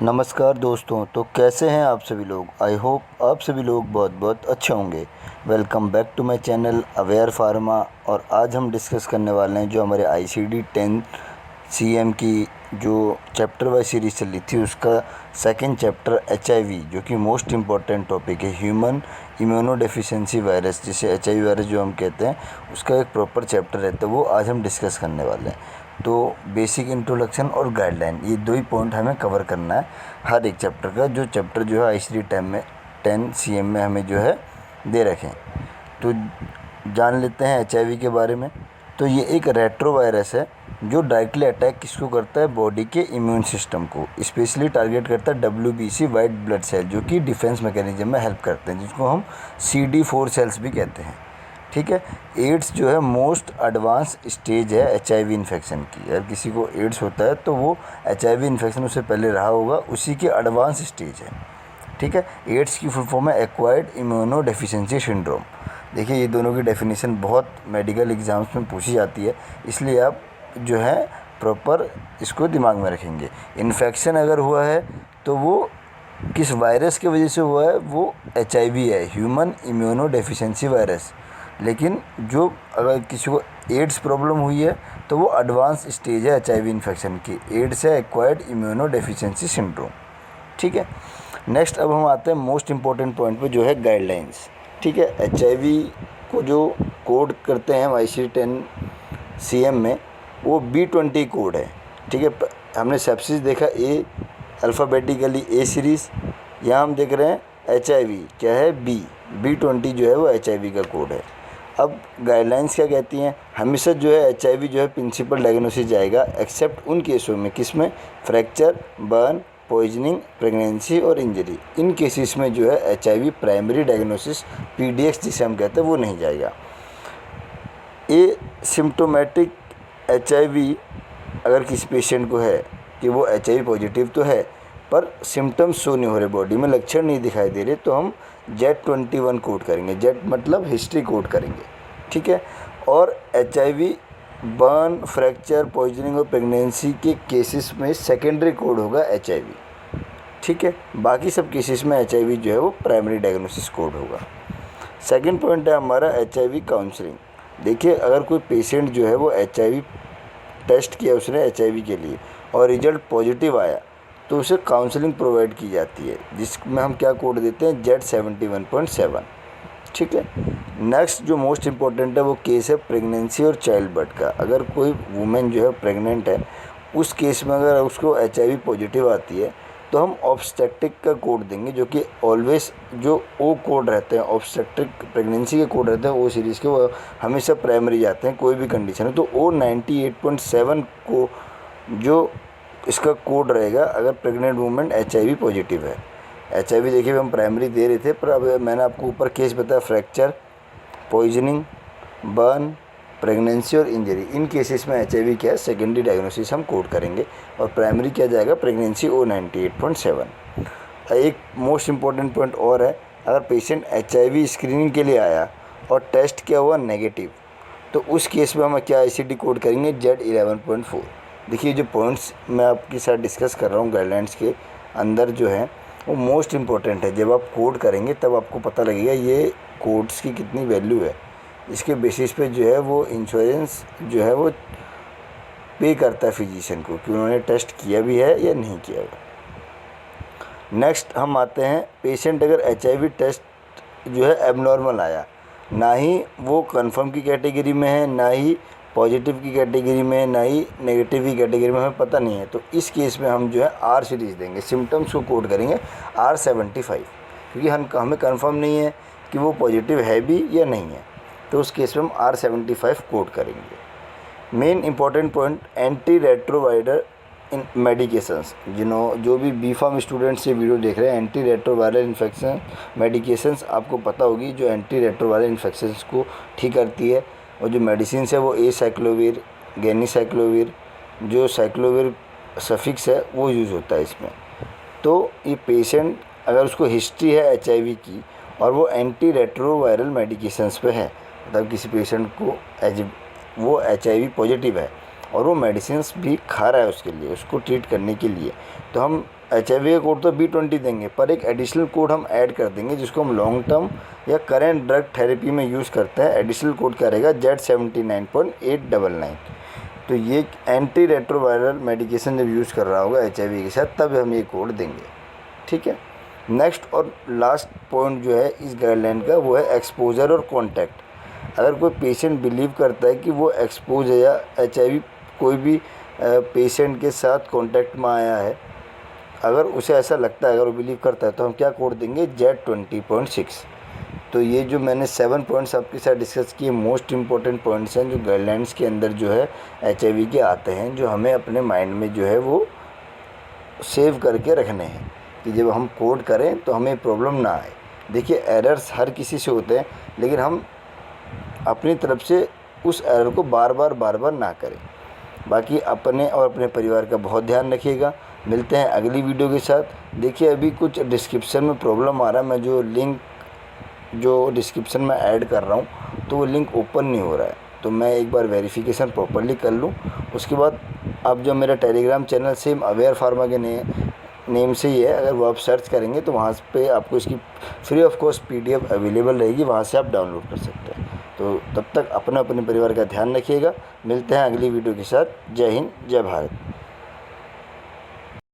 नमस्कार दोस्तों। तो कैसे हैं आप सभी लोग। आई होप आप सभी लोग बहुत बहुत अच्छे होंगे। Welcome back to my channel aware pharma. और आज हम डिस्कस करने वाले हैं जो हमारे ICD 10 CM की जो चैप्टर वाइज सीरीज़ चली थी उसका सेकंड चैप्टर HIV, जो कि मोस्ट इम्पॉर्टेंट टॉपिक है, ह्यूमन इम्यूनोडेफिशिएंसी वायरस, जिसे HIV वायरस जो हम कहते हैं, उसका एक प्रॉपर चैप्टर रहता है, वो आज हम डिस्कस करने वाले हैं। तो बेसिक इंट्रोडक्शन और गाइडलाइन, ये दो ही पॉइंट हमें कवर करना है हर एक चैप्टर का। जो चैप्टर जो है ICD 10 CM में हमें जो है दे रखें। तो जान लेते हैं HIV के बारे में। तो ये एक रेट्रो वायरस है जो डायरेक्टली अटैक किसको करता है, बॉडी के इम्यून सिस्टम को। स्पेशली टारगेट करता है WBC वाइट ब्लड सेल, जो कि डिफेंस मैकेनिज्म में हेल्प करते हैं, जिसको हम CD4 सेल्स भी कहते हैं। ठीक है। एड्स जो है मोस्ट एडवांस स्टेज है HIV इन्फेक्शन की। अगर किसी को एड्स होता है तो वो HIV इन्फेक्शन उससे पहले रहा होगा, उसी के एडवांस स्टेज है। ठीक है। एड्स की फुल फॉर्म है एक्वायर्ड इम्यूनो डेफिशिएंसी सिंड्रोम। देखिए, ये दोनों की डेफिनेशन बहुत मेडिकल एग्जाम्स में पूछी जाती है, इसलिए आप जो है प्रॉपर इसको दिमाग में रखेंगे। इन्फेक्शन अगर हुआ है तो वो किस वायरस की वजह से हुआ है, वो HIV है, ह्यूमन इम्यूनो डेफिशिएंसी वायरस। लेकिन जो अगर किसी को एड्स प्रॉब्लम हुई है तो वो एडवांस स्टेज है HIV इन्फेक्शन की। एड्स है एक्वायर्ड इम्यूनो डेफिशिएंसी सिंड्रोम। ठीक है। नेक्स्ट अब हम आते हैं मोस्ट इम्पॉर्टेंट पॉइंट पे, जो है गाइडलाइंस। ठीक है। HIV को जो कोड करते हैं हम ICD 10 CM में, वो B20 कोड है। ठीक है। हमने सेप्सिस देखा A, अल्फ़ाबेटिकली A सीरीज़। यहाँ हम देख रहे हैं HIV क्या है, B20 जो है वो HIV का कोड है। अब गाइडलाइंस क्या कहती हैं, हमेशा जो है HIV जो है प्रिंसिपल डायग्नोसिस जाएगा, एक्सेप्ट उन केसों में, किसमें, फ्रैक्चर, बर्न, पॉइजनिंग, प्रेगनेंसी और इंजरी। इन केसेस में जो है HIV प्राइमरी डायग्नोसिस PDX जिसे हम कहते हैं वो नहीं जाएगा। ए सिम्टोमेटिक HIV अगर किसी पेशेंट को है कि वो HIV पॉजिटिव तो है पर सिम्टम्स शो नहीं हो रहे, बॉडी में लक्षण नहीं दिखाई दे रहे, तो हम Z21 कोड करेंगे। Z मतलब हिस्ट्री कोड करेंगे। ठीक है। और HIV बर्न, फ्रैक्चर, पॉइजनिंग और प्रेगनेंसी के केसेस में सेकेंडरी कोड होगा HIV। ठीक है। बाकी सब केसेस में HIV जो है वो प्राइमरी डायग्नोसिस कोड होगा। सेकंड पॉइंट है हमारा HIV काउंसलिंग। देखिए, अगर कोई पेशेंट जो है वो HIV टेस्ट किया उसने HIV के लिए और रिजल्ट पॉजिटिव आया, तो उसे काउंसलिंग प्रोवाइड की जाती है, जिसमें हम क्या कोड देते हैं, Z71.7। ठीक है। नेक्स्ट जो मोस्ट इम्पॉर्टेंट है वो केस है प्रेगनेंसी और चाइल्ड बर्थ का। अगर कोई वुमेन जो है प्रेग्नेंट है, उस केस में अगर उसको HIV पॉजिटिव आती है तो हम ऑब्स्टेट्रिक का कोड देंगे, जो कि ऑलवेज जो O कोड रहते हैं, ऑब्स्टेट्रिक प्रेगनेंसी के कोड रहते हैं O सीरीज़ के, वो हमेशा प्राइमरी जाते हैं कोई भी कंडीशन है। तो O98.7 को जो इसका कोड रहेगा अगर प्रेग्नेंट वुमेन HIV पॉजिटिव है। HIV देखिए हम प्राइमरी दे रहे थे, पर अब मैंने आपको ऊपर केस बताया, फ्रैक्चर, पॉइजनिंग, बर्न, प्रेगनेंसी और इंजरी। इन केसेस में HIV क्या है, सेकेंडरी डायग्नोसिस हम कोड करेंगे और प्राइमरी क्या जाएगा, प्रेगनेंसी O98.7। एक मोस्ट इम्पॉर्टेंट पॉइंट और है, अगर पेशेंट HIV स्क्रीनिंग के लिए आया और टेस्ट किया हुआ नेगेटिव, तो उस केस में हम क्या ICD कोड करेंगे, Z11.4। देखिए, जो पॉइंट्स मैं आपके साथ डिस्कस कर रहा हूँ गाइडलाइंस के अंदर जो है वो मोस्ट इम्पॉर्टेंट है। जब आप कोड करेंगे तब आपको पता लगेगा ये कोड्स की कितनी वैल्यू है। इसके बेसिस पे जो है वो इंश्योरेंस जो है वो पे करता है फिजिशियन को कि उन्होंने टेस्ट किया भी है या नहीं किया है। नेक्स्ट हम आते हैं, पेशेंट अगर HIV टेस्ट जो है एबनॉर्मल आया, ना ही वो कंफर्म की कैटेगरी में है, ना ही पॉजिटिव की कैटेगरी में, ना ही नेगेटिव की कैटेगरी में, हमें पता नहीं है, तो इस केस में हम जो है R सीरीज़ देंगे। सिम्टम्स को कोड करेंगे R75, क्योंकि हमें कंफर्म नहीं है कि वो पॉजिटिव है भी या नहीं है, तो उस केस में हम R75 कोड करेंगे। Main important point, anti retroviral in medications. जो भी B.Pharm स्टूडेंट्स ये वीडियो देख रहे हैं, एंटी रेट्रोवायरल इन्फेक्शन मेडिकेशंस आपको पता होगी, जो एंटी रेट्रोवायरल इन्फेक्शंस को ठीक करती है। और जो मेडिसिन है वो एसाइक्लोविर, गैनीसाइक्लोविर, जो साइक्लोविर सफिक्स है वो यूज़ होता है इसमें। तो ये पेशेंट अगर उसको हिस्ट्री है HIV की और वो एंटी रेट्रोवायरल मेडिकेशंस पे है, मतलब किसी पेशेंट को वो HIV पॉजिटिव है और वो मेडिसिन्स भी खा रहा है उसके लिए, उसको ट्रीट करने के लिए, तो हम HIV का कोड तो B20 देंगे, पर एक एडिशनल कोड हम ऐड कर देंगे जिसको हम लॉन्ग टर्म या करेंट ड्रग थेरेपी में यूज़ करते हैं। एडिशनल कोड क्या रहेगा, Z79.899। तो ये एंटी रेट्रोवायरल मेडिकेशन जब यूज़ कर रहा होगा HIV के साथ, तब हम ये कोड देंगे, ठीक है। नेक्स्ट और लास्ट पॉइंट जो है इस गाइडलाइन का, वो है एक्सपोजर और कॉन्टैक्ट। अगर कोई पेशेंट बिलीव करता है कि वो एक्सपोज है या HIV कोई भी पेशेंट के साथ कॉन्टैक्ट में आया है, अगर उसे ऐसा लगता है, अगर वो बिलीव करता है, तो हम क्या कोड देंगे, Z20.6। तो ये जो मैंने 7 पॉइंट्स आपके साथ डिस्कस किए, मोस्ट इंपॉर्टेंट पॉइंट्स हैं जो गाइडलाइंस के अंदर जो है HIV के आते हैं, जो हमें अपने माइंड में जो है वो सेव करके रखने हैं कि जब हम कोड करें तो हमें प्रॉब्लम ना आए। देखिए एरर्स हर किसी से होते हैं, लेकिन हम अपनी तरफ से उस एरर को बार बार ना करें। बाकी अपने और अपने परिवार का बहुत ध्यान रखिएगा। मिलते हैं अगली वीडियो के साथ। देखिए अभी कुछ डिस्क्रिप्शन में प्रॉब्लम आ रहा है, मैं जो लिंक जो डिस्क्रिप्शन में ऐड कर रहा हूँ तो वो लिंक ओपन नहीं हो रहा है, तो मैं एक बार वेरिफिकेशन प्रॉपरली कर लूँ। उसके बाद अब जो मेरा Telegram channel same aware pharma के नेम से ही है, अगर वो आप सर्च करेंगे तो वहाँ पे आपको इसकी free of cost PDF available रहेगी, वहाँ से आप डाउनलोड कर सकते हैं। तो तब तक अपने परिवार का ध्यान रखिएगा। मिलते हैं अगली वीडियो के साथ। जय हिंद, जय भारत।